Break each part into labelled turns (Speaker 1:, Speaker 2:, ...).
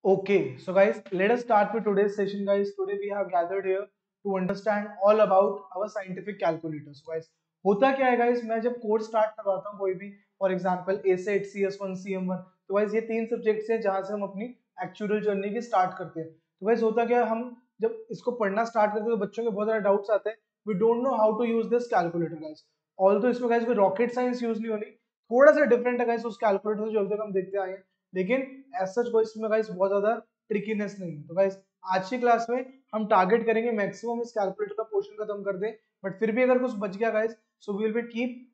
Speaker 1: Okay, so guys, let us start with today's session, guys. Today we have gathered here to understand all about our scientific calculators. So guys, होता क्या है guys? मैं जब course start करवाता हूँ कोई भी, for example A-Set, CS1, CM1, तो guys ये तीन सब्जेक्ट्स हैं जहाँ से हम अपनी एक्चुअल जर्नी की स्टार्ट करते हैं. तो guys होता क्या है, हम जब इसको पढ़ना स्टार्ट करते हैं तो बच्चों के बहुत सारे डाउट्स आते हैं. We don't know how to use this calculator guys. Although इसमें गाइस कोई रॉकेट साइंस यूज नहीं होनी, थोड़ा सा डिफरेंट है गाइस उस कैलकुलेटर से जो अभी तक हम देखते आए हैं, लेकिन एज सच कोई इसमें गाइस बहुत ज्यादा ट्रिकीनेस नहीं है. तो गाइस आज की क्लास में हम टारगेट करेंगे मैक्सिमम इस कैलकुलेटर का पोर्शन खत्म कर दें, बट फिर भी अगर कुछ बच गया guys, so we will be keep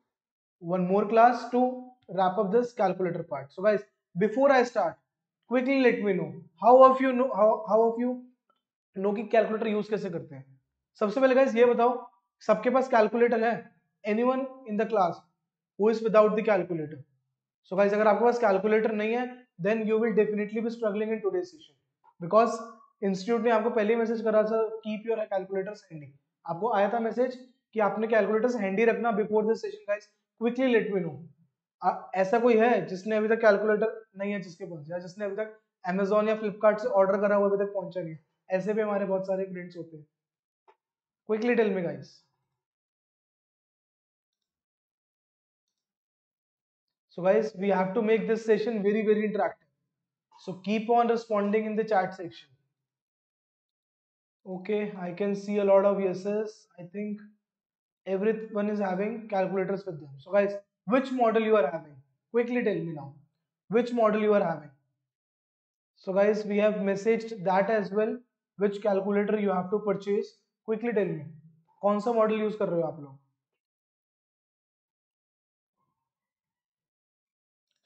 Speaker 1: one more class to wrap up this calculator part. So guys, before I start, quickly let me know how of you know कि कैलकुलेटर यूज कैसे करते हैं. सबसे पहले गाइस ये बताओ, सबके पास कैलकुलेटर है? Anyone in the class who is without the calculator? So guys अगर आपके पास कैलकुलेटर नहीं है, then you will definitely be struggling in today session, because institute ने आपको पहले मैसेज करा था कीप योर कैलकुलेटर्स हैंडी. आपको आया था मैसेज कि आपने कैलकुलेटर्स हैंडी रखना before this session. Guys quickly let me know, ऐसा कोई है जिसने अभी तक कैलकुलेटर नहीं है जिसके पास, या जिसने अभी तक Amazon या फ्लिपकार्ट से ऑर्डर करा हुआ अभी तक पहुंचा नहीं? ऐसे भी हमारे बहुत सारे फ्रेंड्स होते हैं. Quickly tell me guys. So guys, we have to make this session very interactive. So keep on responding in the chat section. Okay, I can see a lot of yeses. I think everyone is having calculators with them. So guys, which model you are having? Quickly tell me now. Which model you are having? So guys, we have messaged that as well. Which calculator you have to purchase? Quickly tell me. कौन सा model use कर रहे हो आप लोग?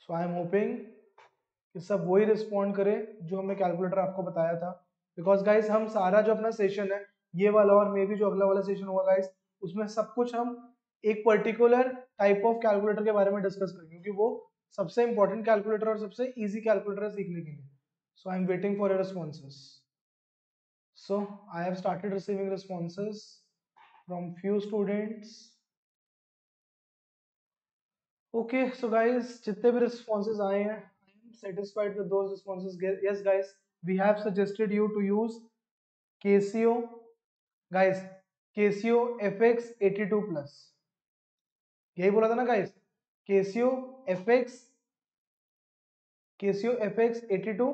Speaker 1: सो I am hoping कि सब वही रिस्पॉन्ड करे जो हमने कैलकुलेटर आपको बताया था, बिकॉज गाइस हम सारा जो अपना सेशन है, ये वाला और मे भी जो अगला वाला सेशन होगा गाइस, उसमें सब कुछ हम एक पर्टिकुलर टाइप ऑफ कैलकुलेटर के बारे में डिस्कस करेंगे, क्योंकि वो सबसे इंपॉर्टेंट कैलकुलेटर और सबसे इजी कैलकुलेटर है सीखने के लिए. So I am waiting for your responses. So I have started receiving responses from few students. Okay so guys, जितने भी रिस्पॉन्सेज आए हैं, I am satisfied with those responses. Yes guys, we have suggested you to use Casio, guys, Casio FX82 plus. यही बोला था ना guys? Casio FX, Casio FX82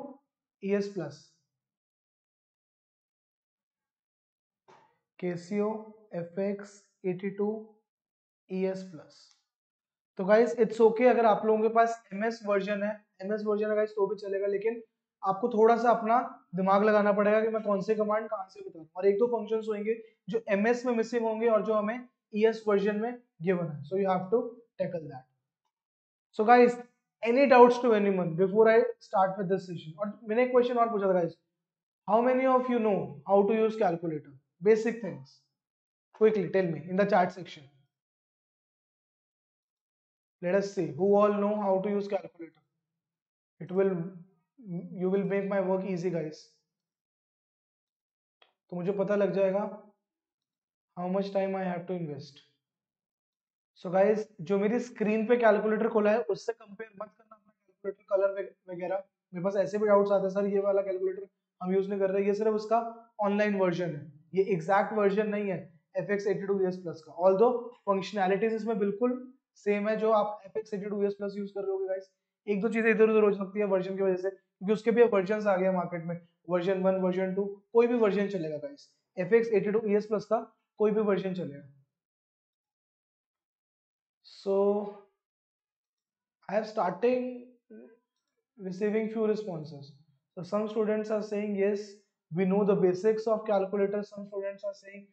Speaker 1: ES plus, Casio FX82 ES plus. तो guys it's okay अगर आप लोगों के पास MS version है, MS वर्जन है गाइस तो भी चलेगा, लेकिन आपको थोड़ा सा अपना दिमाग लगाना पड़ेगा कि मैं कौन से कमांड कहां से बताऊं, और एक दो फंक्शंस होंगे जो MS में मिसिंग होंगे और जो हमें ES वर्जन में गिवन है. So you have to tackle that. So guys, any doubts to anyone before I start with this session? और मैंने एक क्वेश्चन और पूछा था guys, how many of you know how to use calculator, basic things? Quickly tell me in the chat section. Let us see who all know how to use calculator. It will, you will make my work easy guys. तो मुझे पता लग जाएगा how much time I have to invest. So guys, जो मेरी screen पे calculator खोला है उससे कंपेयर मत करना अपना कैलकुलेटर कलर वगैरह. मेरे पास ऐसे भी डाउट्स आते हैं, सर ये वाला कैलकुलेटर हम यूज नहीं कर रहे, ये सिर्फ उसका ऑनलाइन वर्जन है, ये एग्जैक्ट वर्जन नहीं है FX82 ES Plus का. ऑल्दो फंक्शनैलिटीज इसमें बिल्कुल सेम है जो आप FX82 ES Plus यूज कर रहे होगे गाइस. एक दो चीजें इधर उधर हो सकती है वर्जन की वजह से, क्योंकि उसके भी वर्जन आ गए मार्केट में, वर्जन 1 वर्जन 2, कोई भी वर्जन चलेगा गाइस. FX82 ES Plus का कोई भी वर्जन चलेगा. So I have starting receiving few responses. So some students are saying yes, we know the basics of calculator. Some students are saying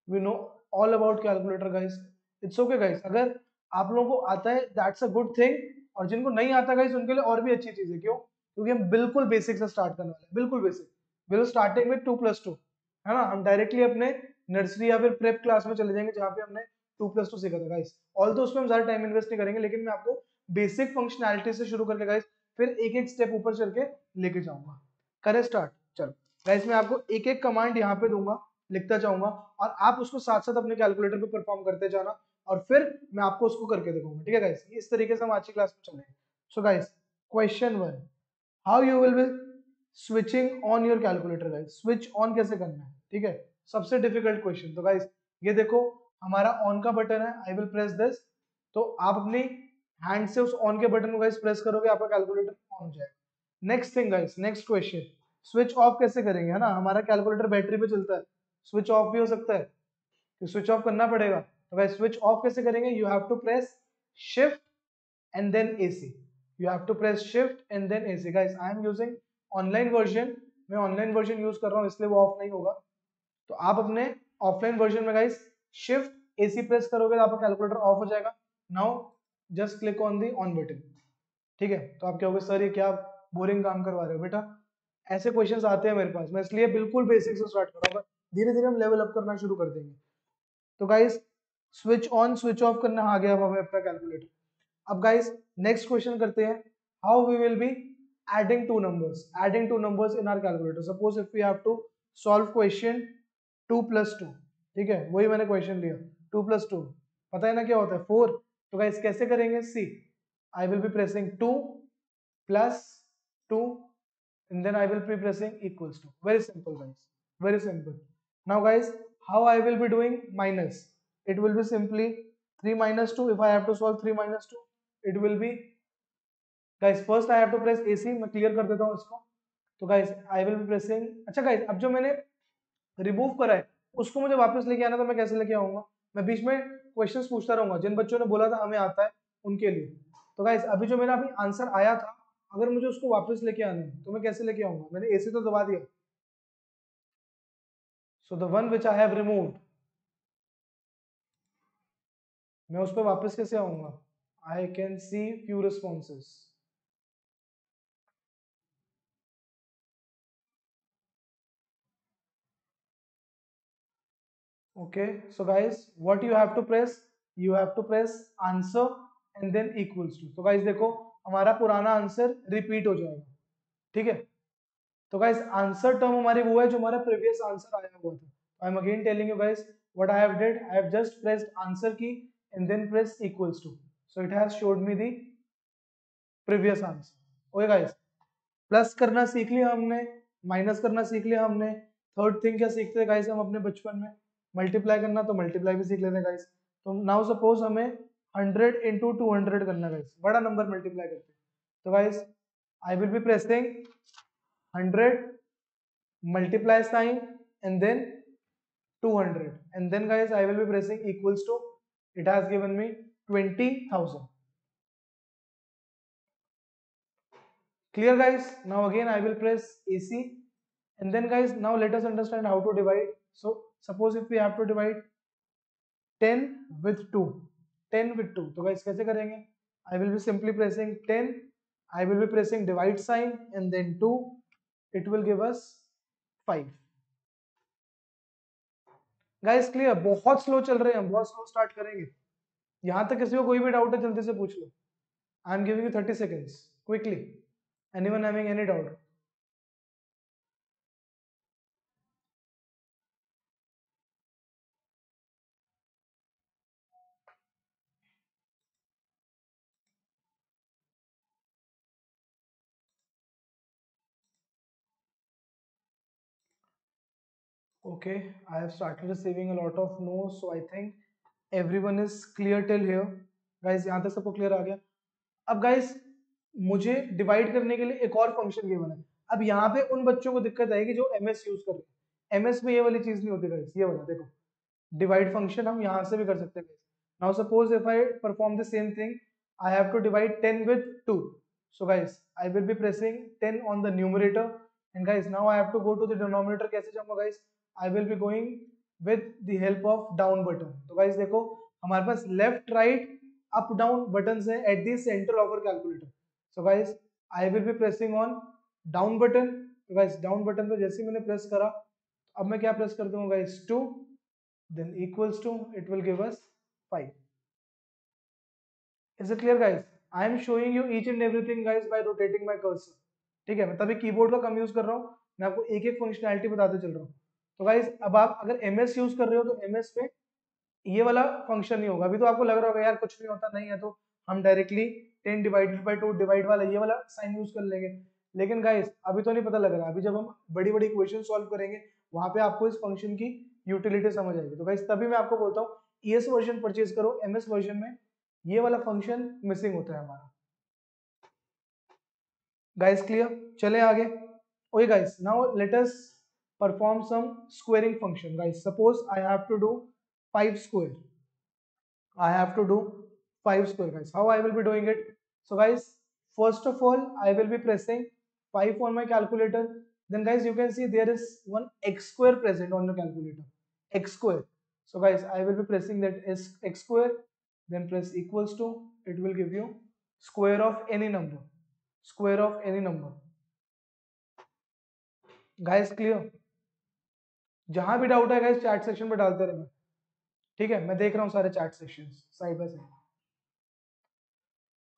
Speaker 1: we know all about calculator guys. It's okay guys. अगर आप लोगों को आता है that's a good thing, और जिनको नहीं आता guys उनके लिए और भी अच्छी चीज है. क्यों? क्योंकि हम बिल्कुल बेसिक से स्टार्ट करने वाले हैं, बिल्कुल बेसिक. विल स्टार्टिंग विद 2+2, है ना? हम डायरेक्टली अपने नर्सरी या फिर प्रेप क्लास में चले जाएंगे जहाँ पे हमने 2+2 सीखा था गाइस. ऑल तो उसमें हम ज्यादा टाइम इन्वेस्ट नहीं करेंगे, लेकिन मैं आपको बेसिक फंक्शनैलिटी से शुरू करके गाइस फिर एक एक स्टेप ऊपर चल के लेके जाऊंगा. करें स्टार्ट? चलो गाइस, मैं आपको एक एक कमांड यहाँ पे दूंगा, लिखता जाऊंगा, और आप उसको साथ साथ अपने कैलकुलेटर पे परफॉर्म करते जाना, और फिर मैं आपको उसको करके दिखाऊंगा. ठीक है गाइस? इस तरीके से हम आज की क्लास में चलेंगे. So guys, question 1, how you will B switching on your calculator guys, switch on कैसे करना है, ठीक है, सबसे डिफिकल्ट क्वेश्चन। तो गाइस ये देखो हमारा ऑन का बटन है, आई विल प्रेस दिस, तो आप अपनी हैंड से उस ऑन के बटन को गाइस प्रेस करोगे, आपका कैलकुलेटर ऑन हो जाएगा। Next thing guys, next question, switch off कैसे करेंगे, है ना, हमारा कैलकुलेटर बैटरी पे चलता है, स्विच ऑफ भी हो सकता है, तो स्विच ऑफ करना पड़ेगा। तो गाइस स्विच ऑफ कैसे करेंगे, you have to press shift and then AC. You have to press shift and then AC. Guys, I am using online version, मैं ऑनलाइन वर्जन यूज कर रहा हूँ इसलिए वो ऑफ नहीं होगा। तो आप अपने ऑफलाइन वर्जन में गाइस शिफ्ट एसी प्रेस करोगे तो आपका कैलकुलेटर ऑफ हो जाएगा। Now just click on the on button, ठीक है। तो आप क्या होगा, सर ये क्या बोरिंग काम करवा रहे हो बेटा, ऐसे क्वेश्चंस आते हैं मेरे पास, मैं इसलिए बिल्कुल बेसिक से स्टार्ट कर रहा हूँ, धीरे धीरे हम लेवल अप करना शुरू कर देंगे। तो guys switch on switch off करना आ गया हमें अपना कैलकुलेटर। अब गाइस नेक्स्ट क्वेश्चन करते हैं, how we will be adding two numbers in our calculator. Suppose if we have to solve question 2+2, ठीक है, वही मैंने क्वेश्चन लिया 2+2, पता है ना क्या होता है 4। तो गाइस कैसे करेंगे, see I will be pressing 2 plus 2 and then I will be pressing equals to, very simple guys, very simple। now guys how I will be doing minus, it will be simply 3 minus 2, if I have to solve 3 minus 2 it will be, guys first I have to press AC, मैं clear कर देता हूँ इसको। तो guys I will be pressing, अच्छा guys अब जो मैंने रिमूव करा है उसको मुझे वापस लेके आना, तो मैं कैसे लेके आऊंगा, मैं बीच में क्वेश्चंस पूछता रहूंगा, जिन बच्चों ने बोला था हमें आता है उनके लिए। तो गाइस अभी जो मेरा अभी आंसर आया था, अगर मुझे उसको वापस लेके आना है तो मैं कैसे लेके आऊंगा, मैंने एसी तो दबा दिया, so the one which I have removed, मैं उस पर वापस कैसे आऊंगा, I can see few responses. okay so guys what you have to press, you have to press answer and then equals to। तो गाइस देखो हमारा पुराना आंसर रिपीट हो जाएगा, ठीक है। तो गाइस आंसर टर्म हमारी वो है जो हमारा प्रीवियस आंसर आया हुआ था। I am again telling you guys what I have did, I have just pressed answer key and then press equals to, so it has showed me the previous answer. Okay guys plus करना सीख लिया हमने, minus करना सीख लिया हमने, third thing क्या सीखते हैं गाइस हम अपने बचपन में, मल्टीप्लाई करना, तो मल्टीप्लाई भी सीख लेते हैं गाइस। तो नाउ सपोज हमें 100 into 200 करना गाइस, बड़ा नंबर मल्टीप्लाई करते हैं। तो guys I will be pressing 100 multiply sign and then 200 and then guys I will be pressing equals to, it has given me 20,000। clear guys, now again I will press AC and then guys now let us understand how to divide। so suppose if we have to divide 10 with 2, 10 with 2, तो guys कैसे करेंगे, I will be simply pressing 10, I will be pressing divide sign and then 2, it will give us 5। Guys clear, बहुत slow चल रहे हैं, बहुत slow start करेंगे। यहाँ तक किसी को कोई भी डाउट है जल्दी से पूछ लो, I am giving you 30 seconds quickly, anyone having any doubt. okay I have started receiving a lot of no's, so I think everyone is clear till here। guys यहाँ तक सबको क्लियर आ गया। अब गाइस मुझे डिवाइड करने के लिए एक और फंक्शन गिवन है। अब यहाँ पे उन बच्चों को दिक्कत आएगी जो एमएस यूज कर रहे हैं, एमएस में ये वाली चीज नहीं होती गाइस, ये वाला देखो डिवाइड फंक्शन हम यहाँ से भी कर सकते हैं। Now suppose if I perform the same thing, I have to divide 10 with 2, so guys I will be pressing 10 on the numerator and guys now I have to go to the denominator, कैसे जाऊंगा guys, I will be going with the help of down button। तो guys देखो हमारे पास left right up down button है at the centre of our calculator. So guys I will be pressing on down button. तो guys down button पे जैसे ही मैंने press करा, अब मैं क्या प्रेस कर दूंगा guys 2, then equals to, it will give us 5। is it clear guys, I am showing you each and everything guys by rotating my cursor, ठीक है। मैं तभी कीबोर्ड का कम यूज कर रहा हूँ, मैं आपको एक एक फंक्शनैलिटी बताते चल रहा हूँ। तो गाइस अब आप अगर एमएस यूज कर रहे हो तो एमएस में ये वाला फंक्शन नहीं होगा। अभी तो आपको लग रहा होगा यार कुछ नहीं होता, नहीं है तो हम डायरेक्टली 10 डिवाइडेड बाय 2 डिवाइड वाला ये वाला साइन यूज कर लेंगे, लेकिन गाइस अभी तो नहीं पता लग रहा, अभी जब हम बड़ी बड़ी इक्वेशन सॉल्व करेंगे वहां पे आपको इस फंक्शन की यूटिलिटी समझ आएगी। तो गाइस तभी मैं आपको बोलता हूँ ईएस वर्जन परचेज करो, एमएस वर्जन में ये वाला फंक्शन मिसिंग होता है हमारा। गाइस क्लियर, चले आगे। Okay guys, now let us perform some squaring function. Guys, suppose I have to do 5 square. I have to do 5 square, guys. How I will be doing it? So guys, first of all I will be pressing 5 on my calculator. Then guys, you can see there is one x square present on the calculator, x square. So guys, I will be pressing that x square, then press equals to, it will give you square of any number, square of any number. Guys clear? जहां भी doubt है guys chat section में डालते रहना, ठीक है? मैं देख रहा हूँ सारे chat sections side by side.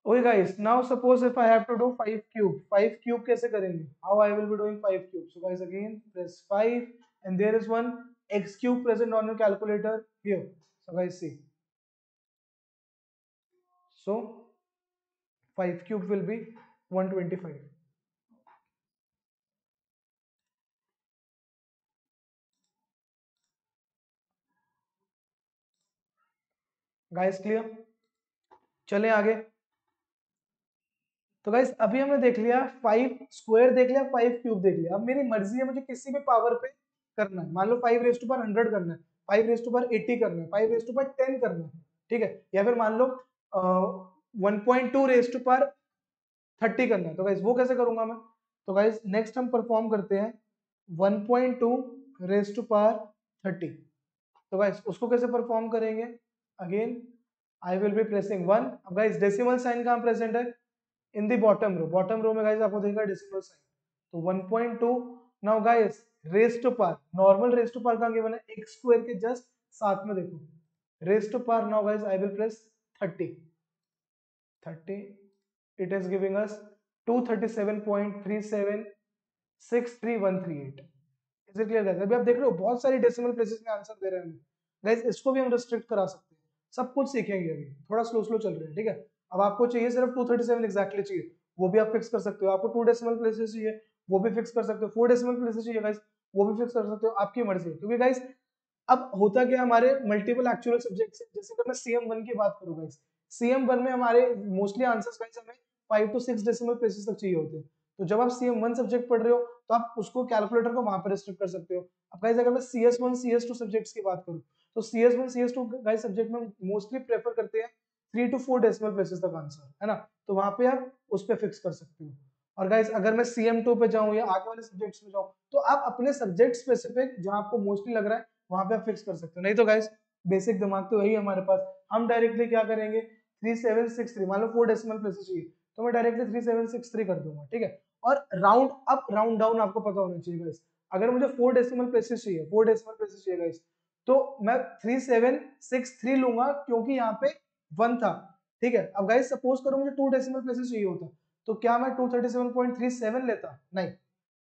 Speaker 1: Okay guys, now suppose if I have to do 5 cube, 5 cube कैसे करेंगे? How I will be doing 5 cube? So guys again press 5 and there is one x cube present on your calculator here. So guys see, so 5 cube will be 125. Guys clear, चलें आगे। तो guys अभी हमने देख लिया 5 square, देख लिया 5 cube देख लिया। अब मेरी मर्जी है मुझे किसी भी पावर पे करना है। मान लो 5 रेज़ टू पावर 100 करना है, 5 रेज़ टू पावर 80 करना है, 5 रेज़ टू पावर 10 करना है, ठीक है? या फिर मान लो 1.2 रेज़ टू पावर 30 करना है। तो गाइस वो कैसे करूंगा मैं? तो गाइस नेक्स्ट हम परफॉर्म करते हैं 1.2 रेज़ टू पावर 30। तो गाइस उसको कैसे परफॉर्म करेंगे? Again I will be pressing 1। अब गाइस डेसिमल साइन कहां प्रेजेंट है? In the bottom row. Bottom row में गाइस आपको दिखेगा डेसिमल साइन, तो 1.2। Now guys raise to power, normal raise to power कहां गिवन है? x स्क्वायर के जस्ट साथ में देखो, raise to power. Now guys I will press 30, 30, it is giving us 237.3763138। Is it clear guys? अभी आप देख रहे हो बहुत सारी डेसिमल प्लेसेस में आंसर दे रहे हैं गाइस। इसको भी हम रिस्ट्रिक्ट करा सकते हैं, सब कुछ सीखेंगे अभी, थोड़ा स्लो स्लो चल रहे हैं, ठीक है? अब आपको चाहिए सिर्फ 237 एग्जैक्टली चाहिए, वो भी आप फिक्स कर सकते हो। आपको 2 डेसिमल प्लेसेस चाहिए, वो भी फिक्स कर सकते हो। 4 डेसिमल प्लेसेस चाहिए गाइस, वो भी फिक्स कर सकते हो, आपकी मर्जी है। क्योंकि गाइस अब होता क्या, हमारे मल्टीपल एक्चुअल सब्जेक्ट्स है। जैसे कि मैं CM1 की बात करूँ गाइस, CM1 में हमारे मोस्टली आंसर्स गाइस हमें 5 to 6 डेसिमल प्लेसेस तक चाहिए होते हैं। तो जब आप CM1 सब्जेक्ट पढ़ रहे हो तो आप उसको कैलकुलेटर को वहां पर रिस्ट्रिक्ट कर सकते हो। अब गाइस अगर मैं CS1 CS2 सब्जेक्ट्स की बात करूं तो CS1 CS2 गाइस सब्जेक्ट में मोस्टली प्रेफर करते हैं 3 to 4 डेसिमल प्लेसेस तक आंसर, है ना? तो वहां पे आप उस पे फिक्स कर सकते हो। और गाइस अगर मैं CM2 पे जाऊं या आगे वाले सब्जेक्ट्स में जाऊं तो आप अपने सब्जेक्ट स्पेसिफिक जहां आपको मोस्टली लग रहा है वहां पे आप फिक्स कर सकते हो। नहीं तो गाइस बेसिक दिमाग तो वही हमारे पास, हम डायरेक्टली क्या करेंगे? 3763, मान लो 4 डेसिमल प्लेसेस चाहिए तो मैं डायरेक्टली 3763 कर दूंगा, ठीक है? और राउंड अप राउंड डाउन आपको पता होना चाहिए गाइस। अगर मुझे 4 डेसिमल प्लेसेस चाहिए, 4 डेसिमल प्लेसेस चाहिए गाइस, तो मैं 3763 लूंगा क्योंकि यहाँ पे 1 था, ठीक है? अब गाइस सपोज करो मुझे 2 डेसिमल प्लेसेस चाहिए होता तो क्या मैं 237.37 लेता? नहीं,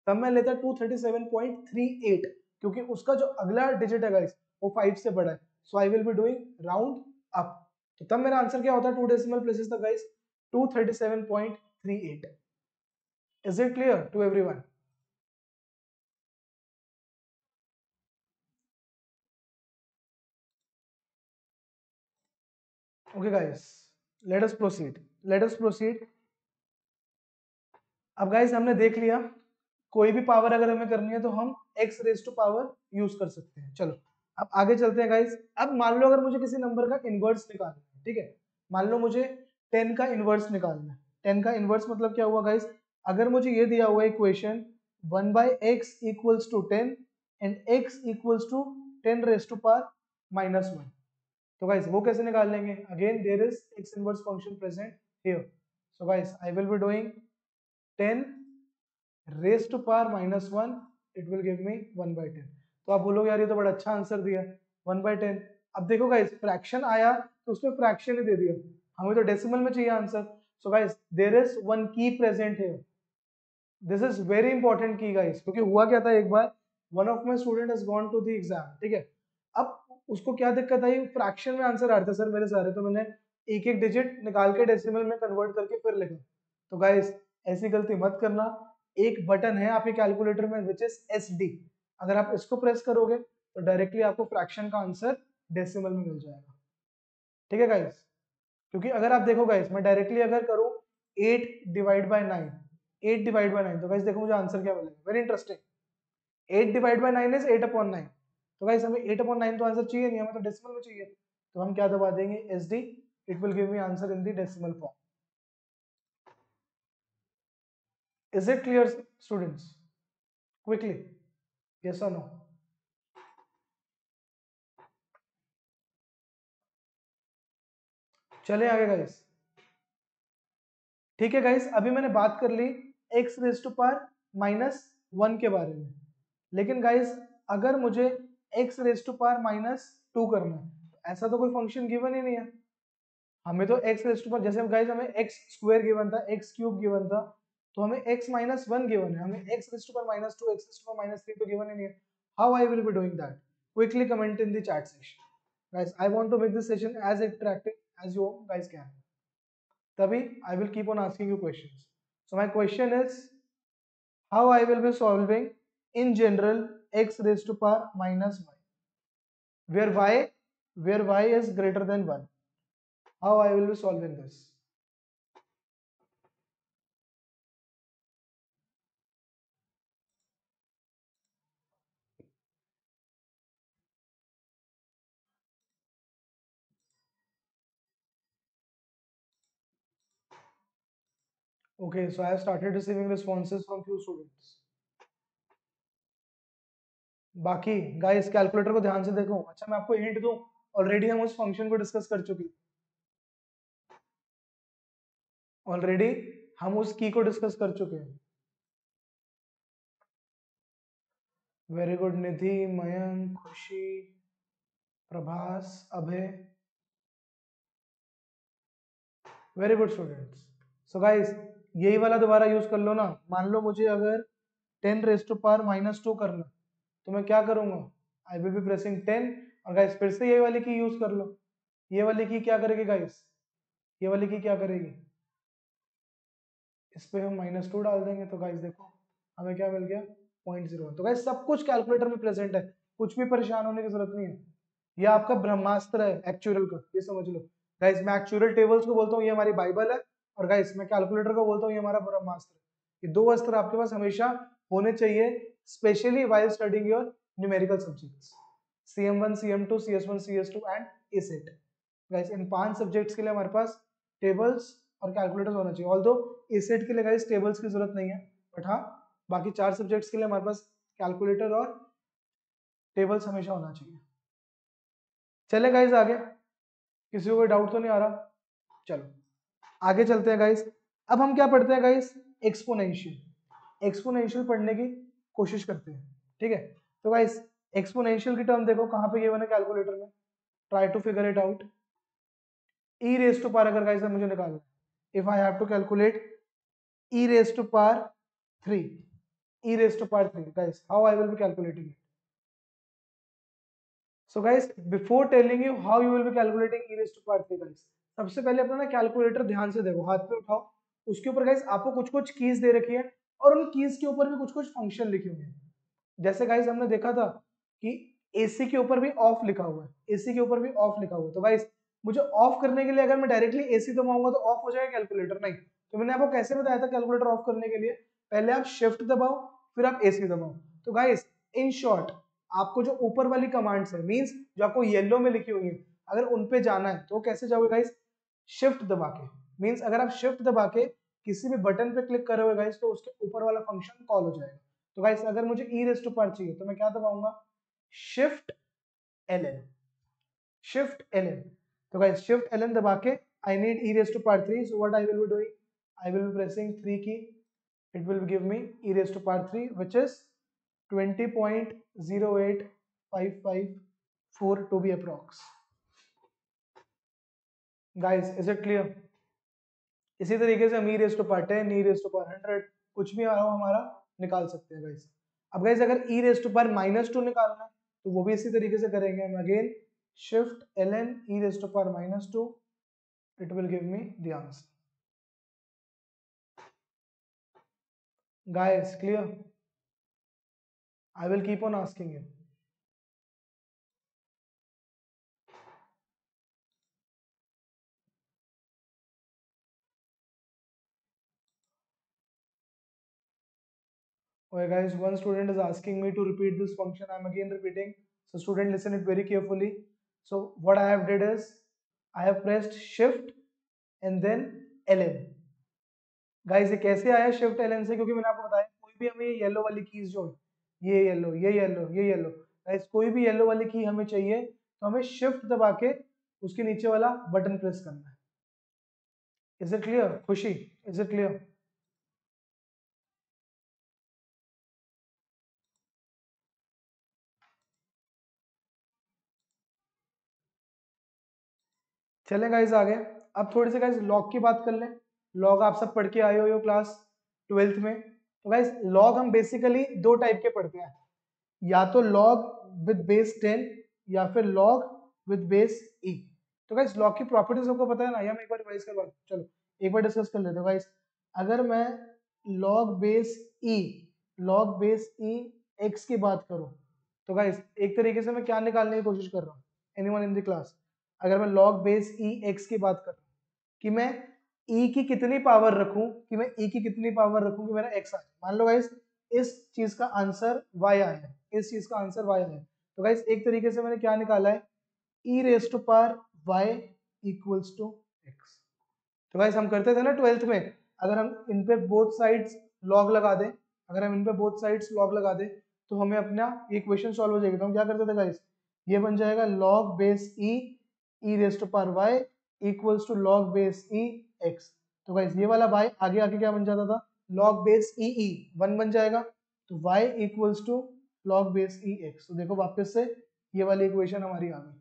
Speaker 1: तब मैं लेता 237.38 क्योंकि उसका जो अगला डिजिट है गाइस वो 5 से बड़ा है। So I will be doing round up. तो तब मेरा आंसर क्या होता है 2 डेसिमल प्लेसेस तक guys? 237.38। Is it clear to everyone? Okay guys, let us proceed, let us proceed. अब गाइस हमने देख लिया कोई भी पावर अगर हमें करनी है तो हम x raise to power use कर सकते हैं। चलो अब आगे चलते हैं गाइस। अब मान लो अगर मुझे किसी नंबर का इनवर्स निकालना है, ठीक है? मान लो मुझे 10 का इनवर्स निकालना है। 10 का इनवर्स मतलब क्या हुआ गाइस? अगर मुझे ये दिया हुआ equation 1/x equals to 10 and x equals to 10 raise to power -1, तो गाइस वो कैसे निकाल लेंगे? Again there is x inverse function present here. So guys I will be doing 10 raise to power -1, it will give me 1/10। तो आप बोलोगे यार ये तो बड़ा अच्छा आंसर दिया, 1/10। अब देखो गाइस फ्रैक्शन आया तो उसमें फ्रैक्शन ही दे दिया, हमें तो डेसिमल में चाहिए answer. So guys there is one key present here, this is very important key guys. क्योंकि हुआ क्या था, एक बार one of my student has gone to the exam, ठीक है? अब उसको क्या दिक्कत आई, फ्रैक्शन में आंसर आ रहा था सर मेरे सारे, तो मैंने एक एक डिजिट निकाल के डेसिमल में कन्वर्ट करके फिर लिखा। तो गाइस ऐसी गलती मत करना, एक बटन है आपके कैलकुलेटर में विच इज SD। अगर आप इसको प्रेस करोगे तो डायरेक्टली आपको फ्रैक्शन का आंसर डेसिमल में मिल जाएगा। ठीक है गाइस, क्योंकि अगर आप देखो गाइस, मैं डायरेक्टली अगर करूँ 8 डिवाइड बाय 9, 8 डिवाइड बाय 9, तो गाइस देखो मुझे आंसर क्या मिलेगा, very interesting. 8 divide by 9 is 8/9। तो गाइस हमें 8/9 तो आंसर चाहिए नहीं, हमें तो डेसिमल में चाहिए। तो हम क्या दबा देंगे, SD, it will give me answer in the decimal form. Is it clear students? Quickly, yes और नो? चले आगे गाइस। ठीक है गाइस, अभी मैंने बात कर ली x रेज टू पावर -1 के बारे में, लेकिन गाइस अगर मुझे x रेज टू पावर -2 करना है, ऐसा तो कोई फंक्शन गिवन ही नहीं है। हमें तो x रेज टू पावर, जैसे गाइस हमें x स्क्वायर गिवन था, x क्यूब गिवन था, तो हमें x -1 गिवन है, हमें x raise to power -2, x raise to power -3 तो गिवन ही नहीं है। How I will be doing that? Quickly comment in the chat section guys. I want to make this session as interactive as you guys can, तभी I will keep on asking you questions. So my question is, how I will be solving in general x raised to power -y, where y is greater than 1. How I will be solving this? Okay, so I have started receiving responses from few students. बाकी guys calculator को ध्यान से देखो। अच्छा मैं आपको hint दूं, already हम उस फंक्शन को डिस्कस कर चुके, ऑलरेडी हम उस की को डिस्कस कर चुके हैं। Very good Nidhi, Mayank, Khushi, Prabhas, Abhay, very good students. So guys यही वाला दोबारा यूज कर लो ना। मान लो मुझे अगर 10 रेज टू पावर -2 करना, तो मैं क्या करूंगा, आई विल बी प्रेसिंग 10, और गाइस फिर से ये वाली की यूज कर लो। ये वाली की क्या करेगी गाइस, ये वाली की क्या करेगी, इस पे हम -2 डाल देंगे, तो गाइस देखो हमें क्या मिल गया, 0.01। तो गाइस सब कुछ कैलकुलेटर में प्रेजेंट है, कुछ भी परेशान होने की जरूरत नहीं है। ये आपका ब्रह्मास्त्र है एक्चुअल का, ये समझ लो गाइस। मैं एक्चुअल टेबल्स को बोलता हूँ ये हमारी बाइबल है, और गाइस मैं कैलकुलेटर को बोलता हूँ ये हमारा ब्रह्मास्त्र। ये दो अस्त्र आपके पास हमेशा होने चाहिए, specially while studying your numerical subjects, CM1 CM2 CS1 CS2 and asset. Guys in 5 subjects के लिए हमारे पास टेबल्स और कैलकुलेटर्स होना चाहिए। ऑल्दो एसेट के लिए गाइस टेबल्स की जरूरत नहीं है, बट हाँ बाकी 4 सब्जेक्ट्स के लिए हमारे पास कैलकुलेटर और टेबल्स हमेशा होना चाहिए। चले गाइस आगे, किसी को कोई डाउट तो नहीं आ रहा? चलो आगे चलते हैं गाइस। अब हम क्या पढ़ते हैं गाइस, एक्सपोनेंशियल। एक्सपोनेंशियल पढ़ने की कोशिश करते हैं, ठीक है। तो गाइस एक्सपोनेंशियल की टर्म देखो कहाँ पे गिवन है कैलकुलेटर में, try to figure it out. E raise to power अगर गाइस मुझे निकालना है, if I have to calculate e raise to power 3, e raise to power 3 guys, how I will be calculating it? So guys, before telling you how you will be calculating e raised to power 3 guys, सबसे पहले अपना ना calculator ध्यान से देखो, हाथ पे उठाओ, उसके ऊपर गाइस आपको कुछ कुछ कीज दे रखी है, और उन कीज के ऊपर भी कुछ कुछ फंक्शन लिखे हुए हैं। जैसे गाइस हमने देखा था कि एसी के ऊपर भी ऑफ लिखा हुआ है, एसी के ऊपर भी ऑफ लिखा हुआ है। तो गाइस मुझे ऑफ करने के लिए अगर मैं डायरेक्टली एसी दबाऊंगा तो ऑफ हो जाएगा कैलकुलेटर? नहीं। तो मैंने आपको कैसे बताया था कैलकुलेटर ऑफ करने के लिए, पहले आप शिफ्ट दबाओ फिर आप एसी दबाओ। तो गाइस इन शॉर्ट आपको जो ऊपर वाली कमांड्स है, मींस जो आपको येलो में लिखी हुई है, अगर उन पे जाना है तो कैसे जाओगे गाइस, शिफ्ट दबा के। मींस अगर आप शिफ्ट दबा के किसी भी बटन पे क्लिक करोगे गाइस तो उसके ऊपर वाला फंक्शन कॉल हो जाएगा। तो गाइस अगर मुझे ई रेज टू पावर चाहिए तो मैं क्या दबाऊंगा, शिफ्ट LN, शिफ्ट LN। तो गाइस शिफ्ट LN दबा के I need e raise to power 3, so what I will be doing, I will be pressing 3 key, it will give me e raised to power 3 which is 20.08554 to be approx. Guys is it clear? इसी तरीके से हम e raised to power 10, e raised to power 100 कुछ भी आओ हमारा निकाल सकते हैं गाइस। अब गाइस अगर e raised to power -2 निकालना है तो वो भी इसी तरीके से करेंगे हम, again shift ln e raised to power -2, it will give me the answer। Guys, clear? I will keep on asking you. Okay, guys, one student is asking me to repeat this function. I'm again repeating. So, student, listen it very carefully. So, what I have did is I have pressed Shift and then LN. Guys ये कैसे आया shift LN से? क्योंकि मैंने आपको बताया कोई भी हमें येलो वाली कीज जो ये येलो ये येलो ये येलो, गाइस कोई भी येलो वाली की हमें चाहिए तो हमें शिफ्ट दबा के उसके नीचे वाला बटन प्रेस करना है. इज इट क्लियर खुशी? Is it clear? चलें गाइस आगे. अब थोड़ी सी गाइस लॉग की बात कर लें. लॉग आप सब पढ़ के आए हो क्लास 12th में. तो गाइस लॉग हम बेसिकली दो टाइप के पढ़ते हैं, या तो लॉग विद बेस 10 या फिर लॉग विद बेस ई. तो गाइस लॉग की प्रॉपर्टीज आपको पता है ना, या हम एक बार रिवाइज करवा, चलो एक बार डिस्कस कर लेते हैं गाइस. अगर मैं लॉग बेस ई लॉग बेस ई एक्स की बात करूं तो गाइस एक तरीके से मैं क्या निकालने की कोशिश कर रहा हूं, एनीवन इन द क्लास? अगर मैं लॉग बेस ई एक्स की बात कर रहा हूं कि मैं ई की कितनी पावर रखूं, कि मेरा एक्स आ जाए. मान लो गाइस इस चीज का आंसर y आया है, इस चीज का आंसर y आया है, तो गाइस एक तरीके से मैंने क्या निकाला है, e raise to power y equals to x. तो गाइस हम करते थे ना 12th में, अगर हम इन पे बोथ साइड्स लॉग लगा दें, तो हमें अपना इक्वेशन सॉल्व हो जाएगी. तो हम क्या करते थे गाइस, ये बन जाएगा log base e raise to power y equals to log base e x. तो गाइस ये वाला y आगे आके क्या बन जाता था, लॉग बेस e 1 बन जाएगा. तो y equals to log base e x. तो देखो वापस से ये वाली इक्वेशन हमारी आ गई.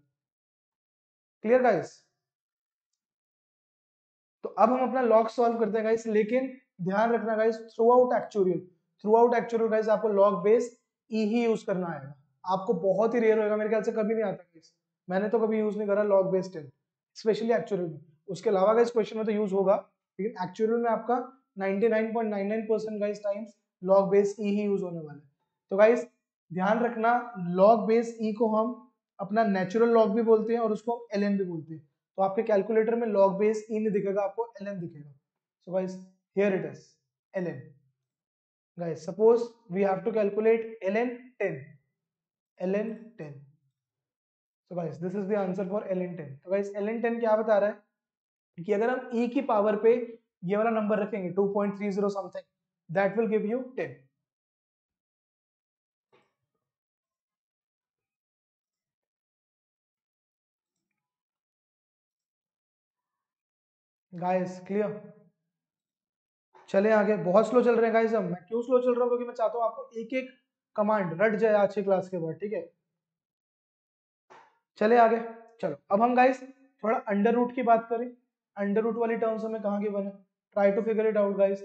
Speaker 1: Clear guys? तो अब हम अपना लॉग सॉल्व करते हैं गाइस, लेकिन ध्यान रखना guys through out actual guys आपको लॉग बेस ई ही यूज करना आएगा. आपको बहुत ही रेयर होगा, मेरे ख्याल से कभी नहीं आता गाइस. मैंने तो कभी यूज नहीं करा लॉग बेस 10, स्पेशली एक्चुअल में. उसके अलावा गाइस क्वेश्चन में तो यूज होगा, लेकिन एक्चुअल में आपका 99.99% गाइस टाइम्स लॉग बेस ई ही यूज होने वाला है. तो गाइस ध्यान रखना, लॉग बेस ई को हम अपना नेचुरल लॉग भी बोलते हैं और उसको एल एन भी बोलते हैं. तो आपके कैलकुलेटर में log बेस ई नहीं दिखेगा, आपको ln दिखेगा. So guys here it is ln. Guys suppose we have to calculate ln 10. ln 10. So guys this is the answer for ln 10. तो गाइस ln 10 क्या बता रहा है कि अगर हम e की पावर पे ये वाला नंबर रखेंगे 2.30 something, that will give you 10. Guys clear? चले आगे. बहुत स्लो चल रहे हैं गाइस हम. मैं क्यों स्लो चल रहा हूँ? क्योंकि मैं चाहता हूँ आपको एक एक कमांड रट जाए आज की क्लास के बाद. ठीक है, चले आगे. चलो अब हम गाइस थोड़ा अंडर रूट की बात करें. अंडर रूट वाली टर्म्स हमें कहाँ की बने, try to figure it out guys.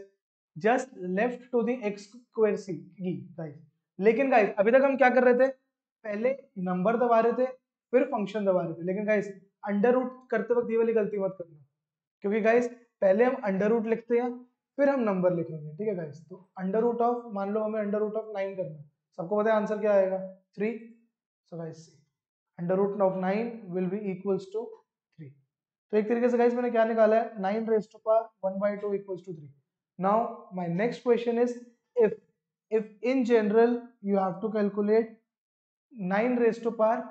Speaker 1: Just left to the x square see guys. लेकिन गाइस अभी तक हम क्या कर रहे थे, पहले नंबर दबा रहे थे फिर फंक्शन दबा रहे थे. लेकिन गाइस अंडर रूट करते वक्त ये वाली गलती मत करना, क्योंकि गाइस पहले हम अंडर रूट लिखते हैं फिर हम नंबर लिखेंगे. ठीक है गाइस, तो अंडर रूट ऑफ, मान लो हमें अंडर रूट ऑफ 9 करना है, सबको पता है आंसर क्या आएगा, 3. So guys under root of 9 will be equals to 3. तो एक तरीके से गाइस मैंने क्या निकाला है, 9 raise to power 1/2 equals to 3. Now my next question is, if in general you have to calculate 9 raise to power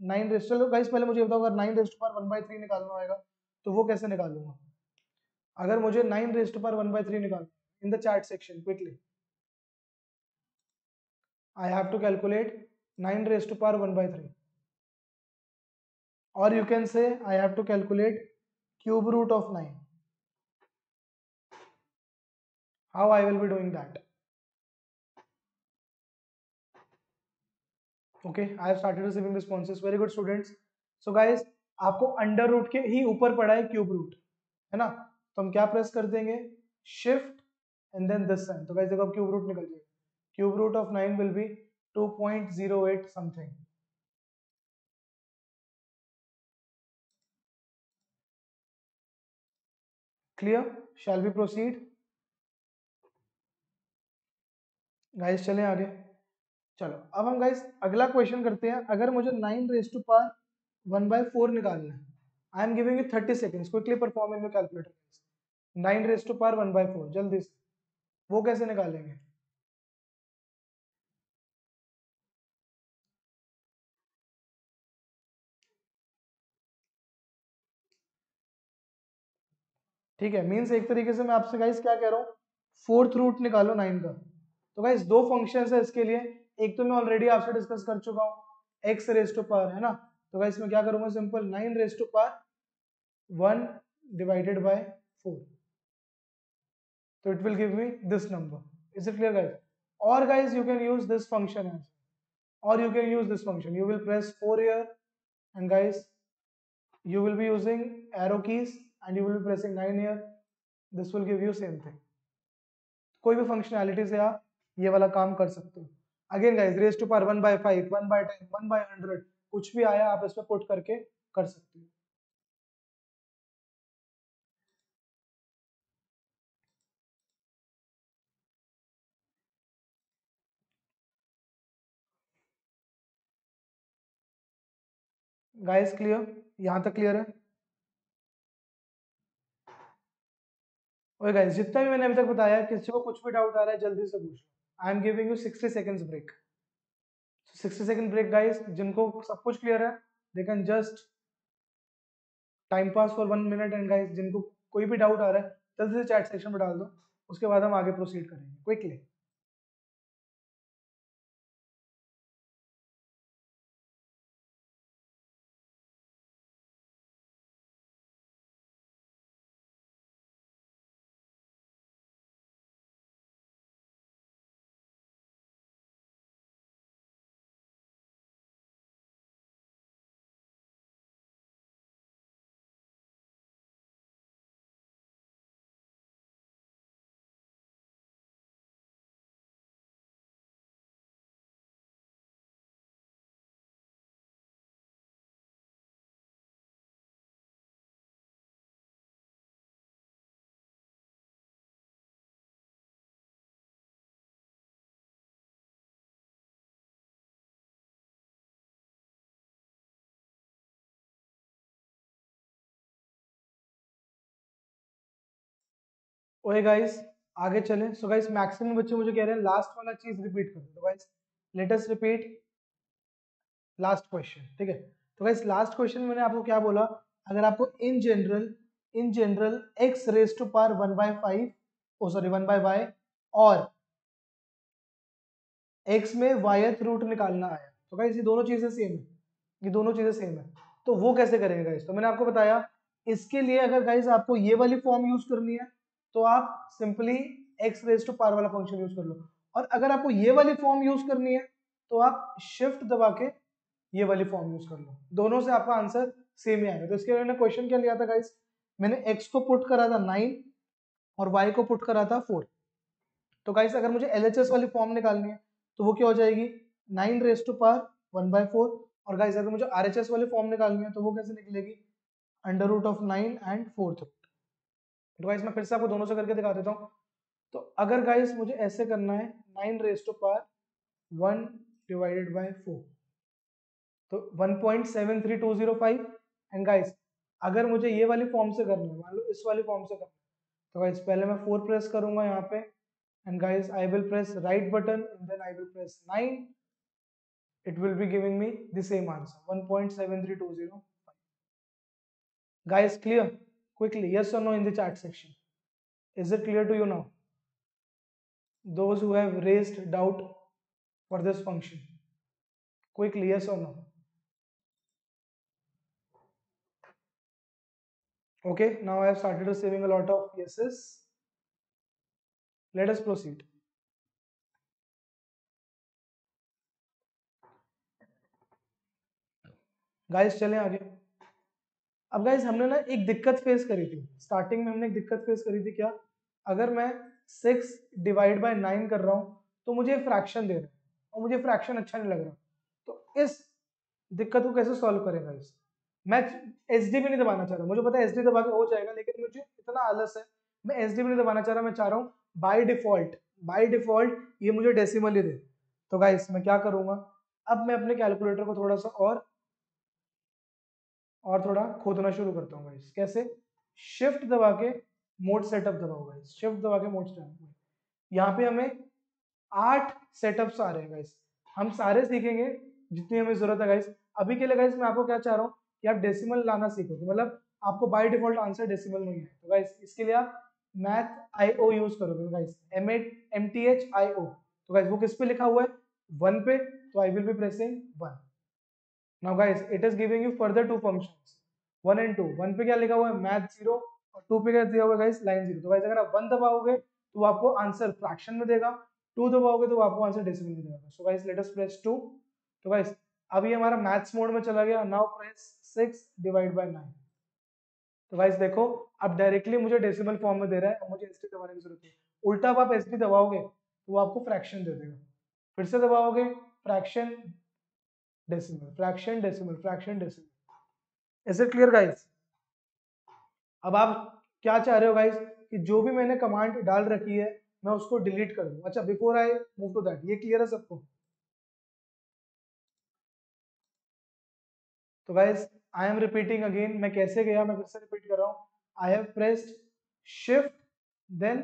Speaker 1: 9 raise, चलो guys पहले मुझे बताओ, अगर 9 रेज टू पावर 1/3 निकालना होगा तो वो कैसे निकालूंगा? अगर मुझे 9 रेज टू पावर 1/3 निकालना, इन the chat section quickly, I have to calculate 9 raised to power 1/3, or you can say I have to calculate cube root of 9. How I will be doing that? Okay, I have started receiving responses. Very good students. So guys, आपको under root के ही ऊपर पड़ा है cube root, है ना? तो हम क्या प्रेस कर देंगे, shift and then this sign. तो गाइस देखो अब क्यूब रूट निकल जाएगा. Cube root of 9 will be 2.08 something. Clear? Shall we proceed? Guys चलें आगे। चलो अब हम गाइस अगला क्वेश्चन करते हैं। अगर मुझे 9 रेज टू पावर 1/4 निकालना है, I am giving you 30 seconds, quickly perform in your calculator. 9 raise to power 1/4, जल्दी से। वो कैसे निकालेंगे? ठीक है, मीन्स एक तरीके से मैं आपसे गाइस क्या कह रहा हूँ, फोर्थ रूट निकालो 9 का। तो गाइस दो फंक्शंस है इसके लिए। एक तो मैं ऑलरेडी आपसे डिस्कस कर चुका हूँ, एक्स रेज टू पावर, है ना। तो गाइस मैं क्या करूंगा, simple 9 raise to power 1 divided by 4, so it will give me this number. Is it clear guys? Or guys you can use this function as, or you can use this function. You will press 4 here, and guys you will be using arrow keys, and you will be pressing 9 here. This will give you same thing. कोई भी functionality से आप ये वाला काम कर सकते हो। Again guys raise to power 1/5, 1/10, 1/100, कुछ भी आया आप इसमें पुट करके कर सकते हो। Guys clear? यहाँ तक क्लियर है? और गाइस जितना भी मैंने अभी तक बताया, किसी को कुछ भी डाउट आ रहा है जल्दी से पूछ लो। I am giving you 60 seconds break. 60 second break guys, जिनको सब कुछ क्लियर है they can just time pass for 1 minute, and guys जिनको कोई भी डाउट आ रहा है जल्दी से चैट सेक्शन में डाल दो, उसके बाद हम आगे प्रोसीड करेंगे क्विकली। ओए गाइस आगे चलें। सो गाइस मैक्सिमम बच्चे मुझे कह रहे हैं लास्ट वाला चीज रिपीट कर दो। गाइस लेट अस रिपीट लास्ट क्वेश्चन, ठीक है। तो गाइस लास्ट क्वेश्चन में मैंने आपको क्या बोला, अगर आपको in general x raise to power 1/5, oh sorry 1/y, और एक्स में वायथ रूट निकालना आया, तो गाइस ये दोनों चीजें सेम है, ये दोनों चीजें सेम है। तो वो कैसे करेंगे गाइस? तो मैंने आपको बताया, इसके लिए अगर गाइस आपको ये वाली फॉर्म यूज करनी है तो आप simply x raise to power वाला फंक्शन यूज कर लो, और अगर आपको ये वाली फॉर्म यूज करनी है तो आप शिफ्ट दबा के ये वाली फॉर्म यूज कर लो। दोनों से आपका आंसर सेम ही आएगा। तो इसके लिए मैंने क्वेश्चन क्या लिया था गाइस, मैंने एक्स को पुट करा था 9 और वाई को पुट करा था 4। तो गाइस अगर मुझे एलएचएस वाली फॉर्म निकालनी है तो वो क्या हो जाएगी, 9 रेज टू पावर 1/4। और गाइस अगर मुझे आरएचएस वाली फॉर्म निकालनी है तो वो कैसे निकलेगी, under root of 9 and 4th root. तो गाइस मैं फिर से आपको दोनों से करके दिखा देता हूँ। तो अगर गाइस मुझे ऐसे करना है 9 raise to power 1 divided by 4, तो 1.73205। एंड गाइस अगर मुझे ये वाली फॉर्म से करना है, मान लो इस वाली फॉर्म से करना है, तो गाइस पहले मैं 4 प्रेस करूंगा यहाँ पे, and guys I will press right button and then I will press 9. It will be giving me the same answer, 1.73205. Guys clear? Quickly yes or no in the chat section. Is it clear to you now? Those who have raised doubt for this function, quickly yes or no? Okay, now I have started receiving a lot of yeses. Let us proceed. Guys चलें आगे। अब guys हमने ना एक दिक्कत face करी थी starting में, हमने एक दिक्कत फेस करी थी क्या, अगर मैं 6 डिवाइड बाय 9 कर रहा हूँ तो मुझे फ्रैक्शन दे रहा है और मुझे फ्रैक्शन अच्छा नहीं लग रहा। तो इस दिक्कत को कैसे सॉल्व करें गाइस? मैं एस डी भी नहीं दबाना चाह रहा, मुझे पता है एस डी दबा के हो जाएगा, लेकिन मुझे इतना आलस है, मैं एस डी भी नहीं दबाना चाह रहा। मैं चाह रहा हूँ बाय डिफॉल्ट बाय डिफॉल्ट ये मुझे डेसिमल ही दे। तो गाइस मैं क्या करूंगा, अब मैं अपने कैलकुलेटर को थोड़ा सा और थोड़ा खोदना शुरू करता हूँ गाइस। कैसे? शिफ्ट दबा के मोड सेटअप दबाओ गाइस, शिफ्ट दबा के मोड सेटअप। यहाँ पे हमें 8 सेटअप्स आ रहे हैं गाइस, हम सारे सीखेंगे जितनी हमें जरूरत है गाइस। अभी के लिए गाइस मैं आपको क्या चाह रहा हूँ कि आप डेसिमल लाना सीखो, तो मतलब आपको बाय डिफॉल्ट आंसर डेसिमल में ही है। तो गाइस इसके लिए आप मैथ IO यूज करोगे गाइस, MTHIO। तो गाइस वो किस पे लिखा हुआ है? 1 पे, तो I will be pressing 1। Now guys it is giving you further two functions 1 and 2। 1 पे क्या लिखा हुआ है? मैथ 0, और 2 पे क्या दिया हुआ है गाइस? लाइन 0। तो गाइस अगर आप 1 दबाओगे तो वो आपको आंसर फ्रैक्शन में देगा, 2 दबाओगे तो वो आपको आंसर डेसिमल में देगा। सो गाइस लेट अस प्रेस 2। तो गाइस अभी हमारा मैथ्स मोड में चला गया। Now press 6 divide by 9। तो गाइस देखो अब डायरेक्टली मुझे डेसिमल फॉर्म में दे रहा है, अब मुझे एसटी दबाने की जरूरत है। उल्टा अब आप एसटी दबाओगे तो वो आपको फ्रैक्शन दे देगा। फिर से दबाओगे, fraction decimal, fraction decimal, fraction decimal. Is it clear guys? अब आप क्या चाह रहे हो गाइस कि जो भी मैंने कमांड डाल रखी है मैं उसको डिलीट कर दूं। अच्छा before I move to that, ये क्लियर है सबको? तो guys I am repeating again, मैं कैसे गया मैं फिर से रिपीट कर रहा हूँ। I have pressed shift then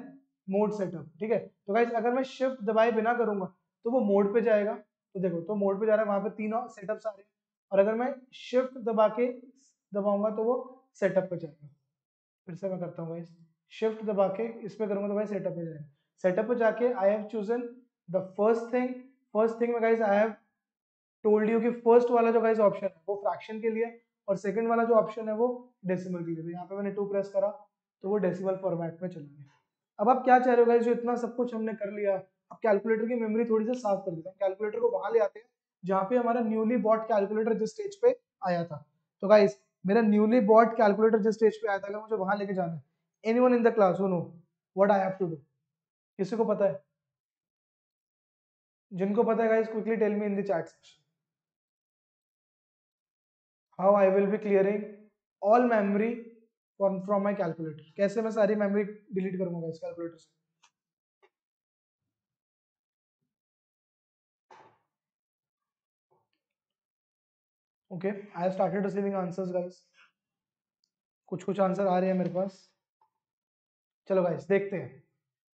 Speaker 1: mode setup, ठीक है। तो गाइस अगर मैं शिफ्ट दबाए बिना करूंगा तो वो मोड पे जाएगा। तो देखो तो मोड पे जा रहा है, वहां पे तीनों सेटअप्स आ रहे हैं। और अगर मैं शिफ्ट दबा के दबाऊंगा तो वो सेटअप पे जाएगा। फिर से मैं करता हूँ गाइस, शिफ्ट दबा के इस पे करूंगा तो गाइस सेटअप पे जाएगा। सेटअप पे जाके I have chosen the first thing में guys I have told you कि फर्स्ट वाला जो गाइस ऑप्शन है वो फ्रैक्शन के लिए, और सेकंड वाला जो ऑप्शन है वो डेसिमल के लिए। तो यहाँ पे मैंने 2 प्रेस करा तो वो डेसिमल फॉर्मेट में चला गया। अब आप क्या चाह रहे हो गाइस, जो इतना सब कुछ हमने कर लिया, अब कैलकुलेटर की मेमोरी थोड़ी सी साफ कर देते हैं। कैलकुलेटर को वहां ले आते हैं जहाँ पे हमारा न्यूली बॉट कैलकुलेटर जिस स्टेज पे आया था। तो गाइस मेरा न्यूली बॉट कैलकुलेटर जिस स्टेज पे आया था, अगर मुझे वहां लेके जाना है, anyone in the class who know what I have to do? किसी को पता है? जिनको पता है guys quickly tell me in the chat section how I will be clearing all memory from my calculator. कैसे मैं सारी मेमोरी डिलीट करूंगा इस कैलकुलेटर से? Okay I have started receiving answers guys, कुछ कुछ आंसर आ रहे हैं मेरे पास। चलो गाइस देखते हैं।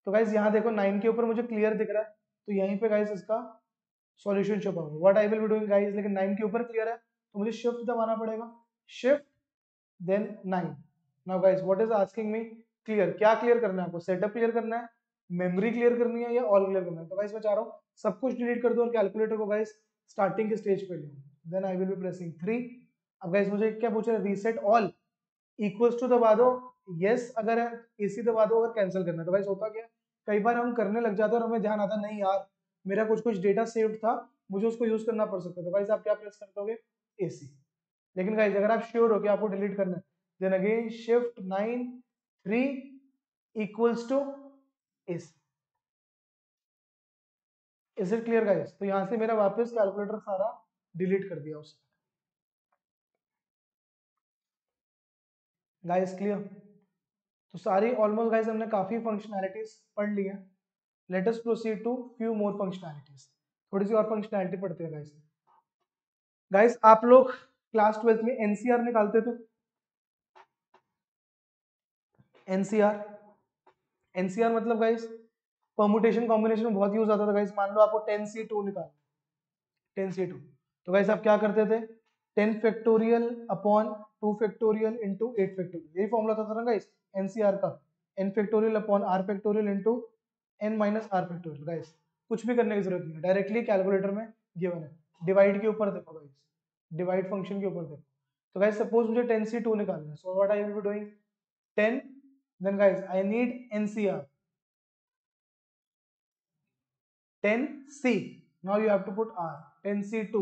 Speaker 1: तो गाइस यहाँ देखो 9 के ऊपर मुझे क्लियर दिख रहा है, तो यहीं पे गाइस इसका सॉल्यूशन छुपा हुआ है। What I will be doing guys, लेकिन 9 के ऊपर क्लियर है तो मुझे शिफ्ट दबाना पड़ेगा, shift then 9। Now guys what is asking me? Clear. क्या क्लियर करना है आपको? सेटअप क्लियर करना है, मेमोरी क्लियर करनी है, या ऑल क्लियर करना है? तो गाइस मैं चाह रहा हूँ सब कुछ डिलीट कर दूं और कैलकुलेटर को गाइस स्टार्टिंग के स्टेज पे ले लूं। Then I will be pressing 3। अब गाइस मुझे क्या पूछ रहा है? रीसेट ऑल इक्वल्स टू दबा दो, यस अगर है, एसी दबा दो अगर कैंसिल करना है। तो गाइस होता क्या है, कई बार हम करने लग जाते हैं और हमें ध्यान आता नहीं यार मेरा कुछ कुछ डेटा सेव्ड था, मुझे उसको यूज करना पड़ सकता है। तो गाइस आप क्या प्रेस कर दोगे? एसी। लेकिन गाइस अगर आप श्योर हो कि आपको डिलीट करना है, then again shift 9 3 equals to AC. Is it clear guys? तो यहाँ से मेरा वापस कैलकुलेटर सारा डिलीट कर दिया उसने। Guys clear? तो सारी ऑलमोस्ट गाइस हमने काफी फंक्शनैलिटीज पढ़ ली है। Let us proceed to few more functionalities. थोड़ी सी और फंक्शनैलिटी पढ़ते हैं गाइस। गाइस आप लोग क्लास 12th में एनसीआर निकालते थे? एनसीआर, एनसीआर मतलब गाइस परमुटेशन कॉम्बिनेशन में बहुत यूज आता था गाइस। मान लो आपको 10C2 निकालना, 10C2, तो गाइस आप क्या करते थे? 10 factorial upon 2 factorial into 8 factorial, यही फॉर्मूला था ना गाइस एनसीआर का। n factorial upon r factorial into n minus r factorial. Guys कुछ भी करने की जरूरत नहीं है, डायरेक्टली कैलकुलेटर में गिवन है। डिवाइड के ऊपर देखो गाइस, डिवाइड फंक्शन के ऊपर देखो। तो गाइस सपोज मुझे 10C2 निकालना है, so what I will be doing 10, then guys I need NCR 10C, now you have to put r 10C2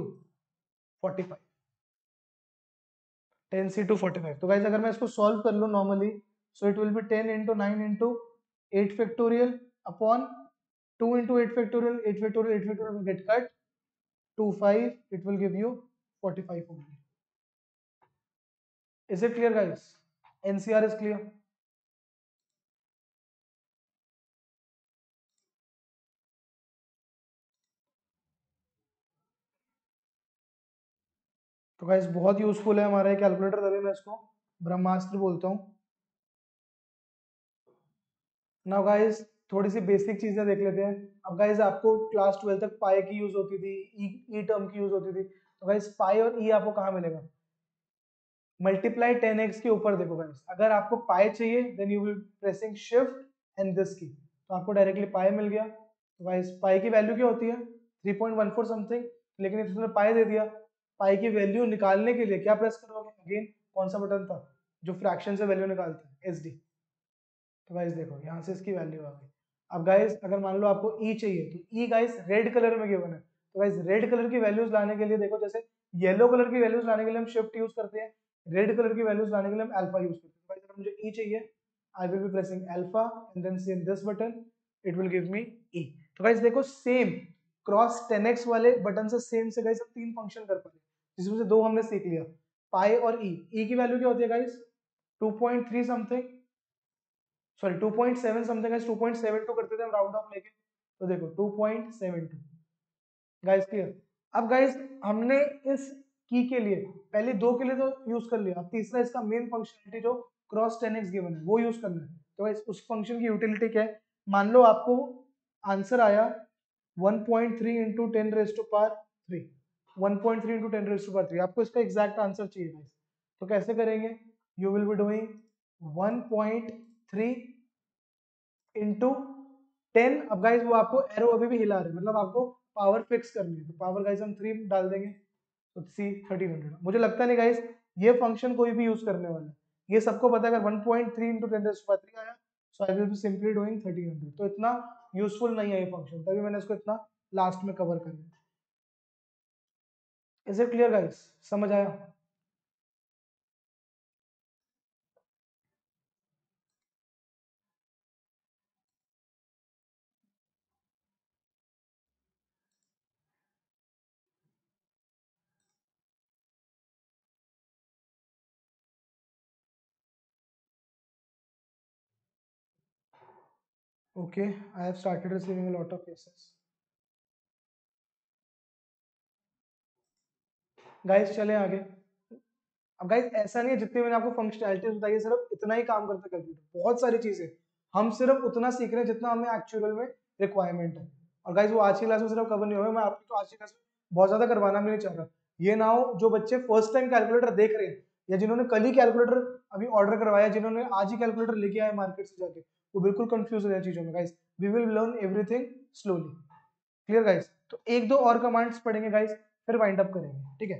Speaker 1: 45, 10C2 45। तो गाइस अगर मैं इसको सॉल्व कर लूं normally, so it will be 10 into 9 into 8 factorial upon 2 into 8 factorial, 8 factorial, 8 factorial will get cut to 5, it will give you 45 only. Is it clear guys? NCR is clear? तो guys बहुत useful है हमारा ये calculator, तभी मैं इसको ब्रह्मास्त्र बोलता हूँ। नाउ गाइस थोड़ी सी बेसिक चीजें देख लेते हैं। अब गाइस आपको क्लास 12 तक पाई की यूज होती थी, ई टर्म की यूज होती थी। तो गाइस पाई और ई आपको कहाँ मिलेगा? मल्टीप्लाई 10x के ऊपर देखो गाइस, अगर आपको पाई चाहिए then you will pressing shift and this key, तो आपको डायरेक्टली पाई मिल गया। तो गाइस पाई की वैल्यू क्या होती है? 3.14 समथिंग, लेकिन इसने पाई दे दिया। पाई की वैल्यू निकालने के लिए क्या प्रेस करोगे? अगेन कौन सा बटन था जो फ्रैक्शन से वैल्यू निकालता है? S D. तो गाइस देखो यहाँ से इसकी वैल्यू आ गई। अब गाइस अगर मान लो आपको ई चाहिए, तो ई गाइस रेड कलर में गिवन है। तो गाइस रेड कलर की वैल्यूज लाने के लिए देखो, जैसे येलो कलर की वैल्यूज लाने के लिए हम शिफ्ट यूज करते हैं, रेड कलर की वैल्यूज लाने के लिए हम अल्फा यूज करते हैं। तो गाइस अगर मुझे ई चाहिए, I will be pressing alpha and then same this button, it will give me E. तो गाइस देखो सेम क्रॉस 10x वाले बटन से सेम से गाइस हम तीन फंक्शन कर पाए, जिसमें से दो हमने सीख लिया, पाई और ई। ई की वैल्यू क्या होती है guys? 2.3 something, sorry 2.7 something guys, 2.72 करते थे हम राउंड ऑफ लेके। तो देखो 2.72 गाइस क्लियर। अब गाइस हमने इस की के लिए पहले दो के लिए तो यूज कर लिया, अब तीसरा इसका मेन फंक्शनलिटी जो क्रॉस 10x गिवन है वो यूज करना है। तो गाइस उस फंक्शन की यूटिलिटी क्या है? मान लो आपको आंसर आया 1.3 into 10 raise to power 3, 1.3 into 10 raise to power 3, आपको इसका एग्जैक्ट आंसर चाहिए गाइस। तो कैसे करेंगे? You will be doing 1.3 into 10। अब गाइज वो आपको एरो अभी भी हिला रहे हैं, मतलब आपको पावर फिक्स करनी है। तो पावर गाइज हम 3 डाल देंगे, तो सी 1300। मुझे लगता नहीं गाइज ये फंक्शन कोई भी यूज करने वाला है, ये सबको पता है। अगर 1.3 इंटू 10 आया, so I will be simply doing 1300। तो इतना यूजफुल नहीं है ये फंक्शन, तभी मैंने इसको इतना लास्ट में कवर कर दिया। Is it clear guys? समझ आया? Okay, I have started receiving a lot of cases. Guys चलें आगे। अब गाइस ऐसा नहीं है, जितनी मैंने आपको फंक्शनैलिटी बताई है सिर्फ इतना ही काम करता है कैलकुलेटर, बहुत सारी चीजें हम सिर्फ उतना सीख रहे हैं जितना हमें एक्चुअल में रिक्वायरमेंट है। और गाइस वो आज की क्लास में सिर्फ कवर नहीं होगा, मैं आपको तो आज की क्लास में बहुत ज्यादा करवाना भी नहीं चाह रहा। ये ना हो जो बच्चे फर्स्ट टाइम कैलकुलेटर देख रहे हैं, या जिन्होंने कल ही कैलकुलेटर अभी ऑर्डर करवाया, जिन्होंने आज ही कैलकुलेटर लेके आए मार्केट से जाके, वो बिल्कुल कंफ्यूज हो जाए चीजों में। Guys we will learn everything slowly. Clear guys? तो एक दो और कमांड्स पढ़ेंगे गाइस, फिर वाइंड अप करेंगे, ठीक है?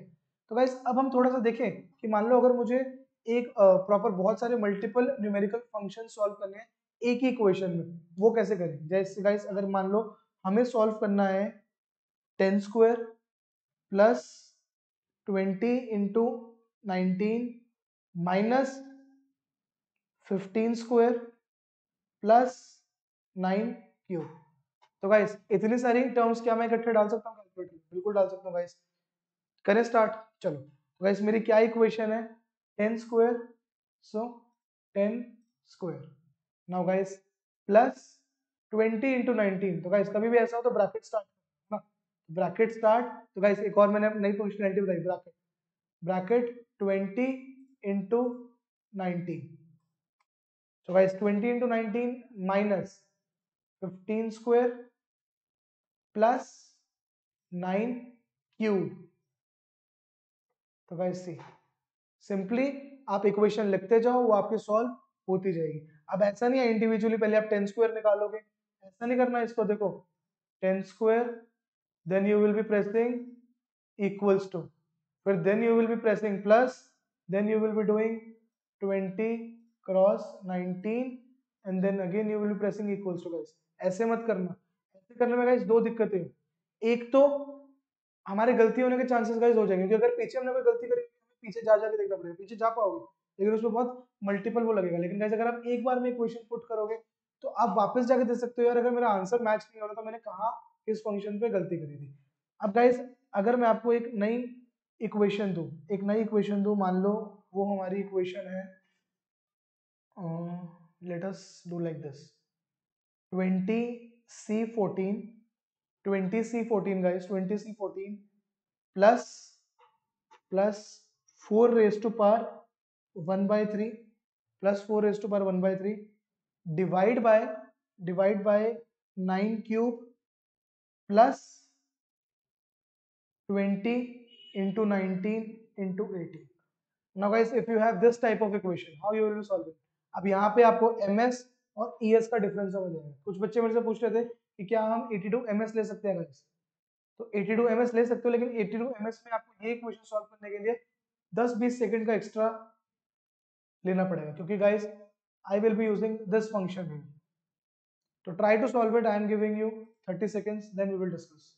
Speaker 1: तो गाइस अब हम थोड़ा सा देखें कि मान लो अगर मुझे एक प्रॉपर बहुत सारे मल्टीपल न्यूमेरिकल फंक्शन सॉल्व करने हैं एक ही इक्वेशन में, वो कैसे करें? जैसे गाइस अगर मान लो हमें सॉल्व करना है 10 square plus 20 into 19 minus 15 square plus 9 cube. तो गाइस इतनी सारी टर्म्स क्या मैं इकट्ठे डाल सकता हूँ कैलकुलेटर में? बिल्कुल डाल सकता हूँ गाइस। करें स्टार्ट? चलो तो गाइस मेरी क्या इक्वेशन है? 10 स्क्वायर, सो 10 square. Now guys plus 20 into 19। तो गाइस कभी भी ऐसा हो तो ब्रैकेट स्टार्ट ना, ब्रैकेट स्टार्ट। तो गाइस एक और मैंने नई फंक्शनैलिटी बताई, ब्रैकेट, ब्रैकेट 20 इंटू 19। तो guys 20 into 19 minus 15 square plus 9 cube. तो गाइस सी सिंपली आप इक्वेशन लिखते जाओ, वो आपकी सॉल्व होती जाएगी। अब ऐसा नहीं है इंडिविजुअली पहले आप 10 स्क्वायर निकालोगे, ऐसा नहीं करना है इसको। देखो 10 square, then you will be pressing equals to, फिर then you will be pressing plus, then you will be doing 20 cross 19 and then again you will be pressing equals to. Guys ऐसे मत करना, ऐसे करने में गाइस दो दिक्कतें। एक तो हमारे गलती होने के चांसेस गाइस हो जाएंगे, क्योंकि अगर पीछे हमने कोई गलती करी हमें पीछे जा जाके देखना पड़ेगा, पीछे जा पाओगे लेकिन उसमें बहुत मल्टीपल वो लगेगा। लेकिन गाइस अगर आप एक बार में इक्वेशन पुट करोगे तो आप वापस जाके देख सकते हो, यार अगर मेरा आंसर मैच नहीं हो रहा तो मैंने कहाँ किस फंक्शन पे गलती करी थी। अब गाइस अगर मैं आपको एक नई इक्वेशन दूं, एक नई इक्वेशन दूं, मान लो वो हमारी इक्वेशन है, let us do like this, 20C14, 20C14 guys, 20C14 plus plus 4 raised to power 1/3 plus 4 raised to power 1/3 divide by 9 cube plus 20 into 19 into 18. Now guys, if you have this type of equation, how you will solve it? अब यहाँ पे आपको ms और es का difference समझ आएगा। कुछ बच्चे मेरे से पूछ रहे थे कि क्या हम 82 ms ले सकते हैं guys? तो 82 ms ले सकते हो, लेकिन 82 ms में आपको ये इक्वेशन सॉल्व करने के लिए 10-20 सेकंड का एक्स्ट्रा लेना पड़ेगा, क्योंकि guys I will be using this function here. तो try to solve it. I am giving you 30 seconds, then we will discuss.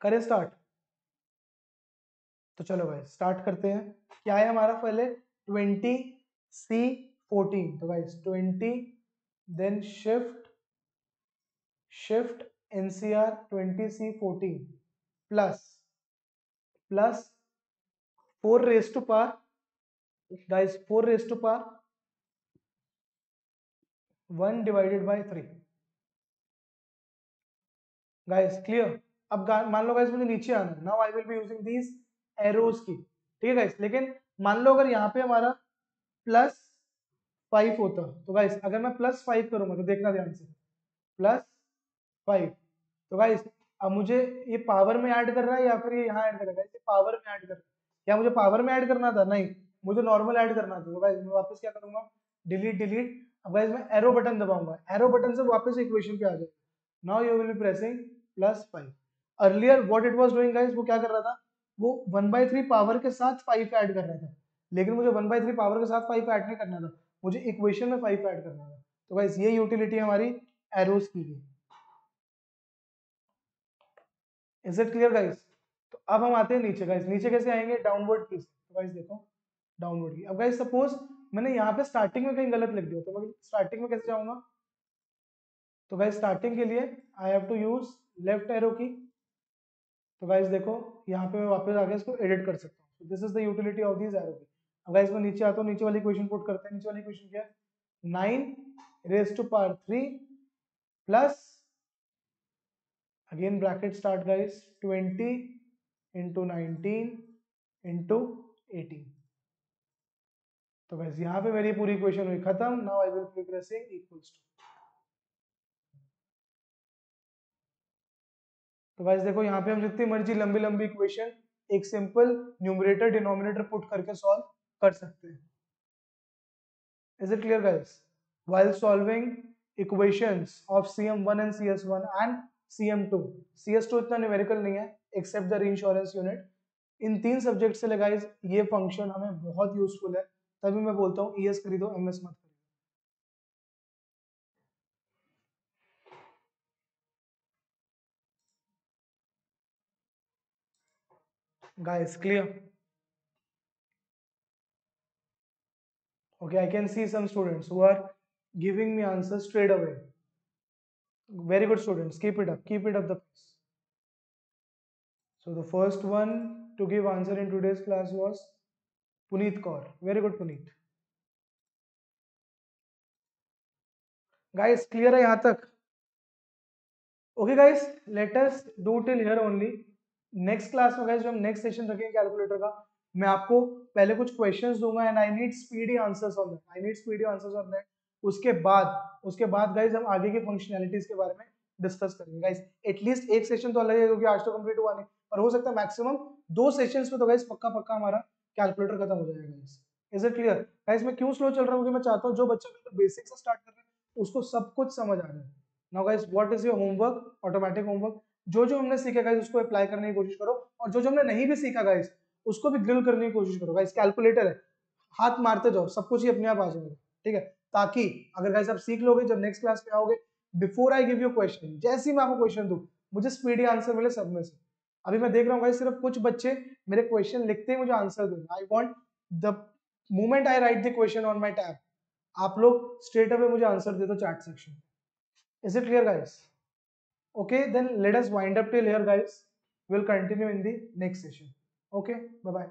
Speaker 1: करें स्टार्ट? तो चलो भाई स्टार्ट करते हैं। क्या है हमारा पहले 20C14, तो भाई 20 then shift NCR 20C14 plus 4 raised to power guys 4 raised to power 1/3 guys clear. अब मान लो गाइस मुझे नीचे आना है, now I will be using these arrows key, ठीक है गाइस। लेकिन मान लो अगर यहाँ पे हमारा +5 होता, तो गाइस अगर मैं +5 करूंगा तो देखना ध्यान से, +5, तो गाइस अब मुझे ये पावर में ऐड कर रहा है या फिर ये यहाँ ऐड कर रहा है? पावर में ऐड कर रहा है। क्या मुझे पावर में ऐड करना था? नहीं, मुझे नॉर्मल ऐड करना था। तो गाइस मैं वापस क्या करूंगा, डिलीट। अब गाइस मैं एरो बटन दबाऊंगा, एरो बटन से वापस इक्वेशन पे आ जाएगा। Now you will be pressing +5। Earlier what it was doing guys, वो क्या कर रहा था, वो 1/3 पावर के साथ 5 ऐड कर रहा था, लेकिन मुझे 1/3 पावर के साथ 5 ऐड नहीं करना था, मुझे इक्वेशन में 5 ऐड करना था। तो गाइस ये यूटिलिटी हमारी एरोस की थी। Is it clear guys? तो अब हम आते हैं नीचे। गाइस नीचे कैसे आएंगे, डाउनवर्ड की। तो गाइस देखो डाउनवर्ड की। अब गाइस सपोज मैंने यहाँ पे स्टार्टिंग में कहीं गलत लिख दिया, तो मैं स्टार्टिंग में कैसे जाऊंगा? तो गाइस स्टार्टिंग के लिए I have to use left arrow key. तो गाइस देखो यहाँ पे मैं वापस आके इसको एडिट कर सकता हूँ। This is the utility of this arrow की। अब गाइस मैं नीचे आता हूँ, नीचे वाली इक्वेशन पुट करते हैं। नीचे वाली इक्वेशन क्या है, 9 raised to power 3 plus again bracket start guys 20 into 19 into 18। तो गाइस यहाँ पे मेरी पूरी इक्वेशन हुई खत्म। Now I will be pressing equals to. तो गाइस देखो यहाँ पे हम जितनी मर्जी लंबी लंबी इक्वेशन एक सिंपल न्यूमरेटर डिनोमिनेटर पुट करके सॉल्व कर सकते हैं। Is it clear guys? while solving equations of CM1 and CS1 and CM2, CS2 इतना न्यूमेरिकल नहीं है एक्सेप्ट द रीइंश्योरेंस यूनिट। इन 3 सब्जेक्ट से गाइस ये फंक्शन हमें बहुत यूजफुल है, तभी मैं बोलता हूँ ES खरीदो MS मत खरीदो। Guys clear? Okay, I can see some students who are giving me answers straight away. Very good students, keep it up the pace. So the first one to give answer in today's class was Puneet Kaur. Very good Puneet. Guys clear है यहाँ तक? Okay guys, let us do till here only. Next class में guys जो हम next session रखेंगे calculator का, मैं आपको पहले कुछ क्वेश्चंस दूंगा and I need speedy answers on that. उसके बाद गाइस हम आगे की फंक्शनैलिटीज के बारे में डिस्कस करेंगे। गाइस एटलीस्ट एक सेशन तो अलग है क्योंकि आज तो कंप्लीट हुआ नहीं, पर हो सकता है मैक्सिमम 2 सेशंस में तो गाइस पक्का हमारा कैलकुलेटर खत्म हो जाएगा guys. Is it clear? Guys मैं क्यों स्लो चल रहा हूँ, क्योंकि मैं चाहता हूँ जो बच्चा बेसिक से स्टार्ट कर रहे हैं उसको सब कुछ समझ आ जाए। Now guys what is your homework, automatic homework, जो जो हमने सीखा गाइस उसको अप्लाई करने की कोशिश करो, और जो जो हमने नहीं भी सीखा गाइस उसको भी ग्रिल करने की कोशिश करो। गाइस कैलकुलेटर है, हाथ मारते जाओ, सब कुछ ही अपने आप आ जाएगा, ठीक है? ताकि अगर गाइस आप सीख लोगे, जब नेक्स्ट क्लास में आओगे, before I give you question, जैसे ही मैं आपको क्वेश्चन दूं मुझे स्पीडी आंसर मिले सब में से। अभी मैं देख रहा हूँ गाइस सिर्फ कुछ बच्चे मेरे क्वेश्चन लिखते ही मुझे answer they. I want the moment I right the question on my tab, आप लोग स्ट्रेट अवे मुझे आंसर दे दो chat section. Is it clear guys? Okay, then let us wind up till here, guys. We'll continue in the next session. Okay, bye bye.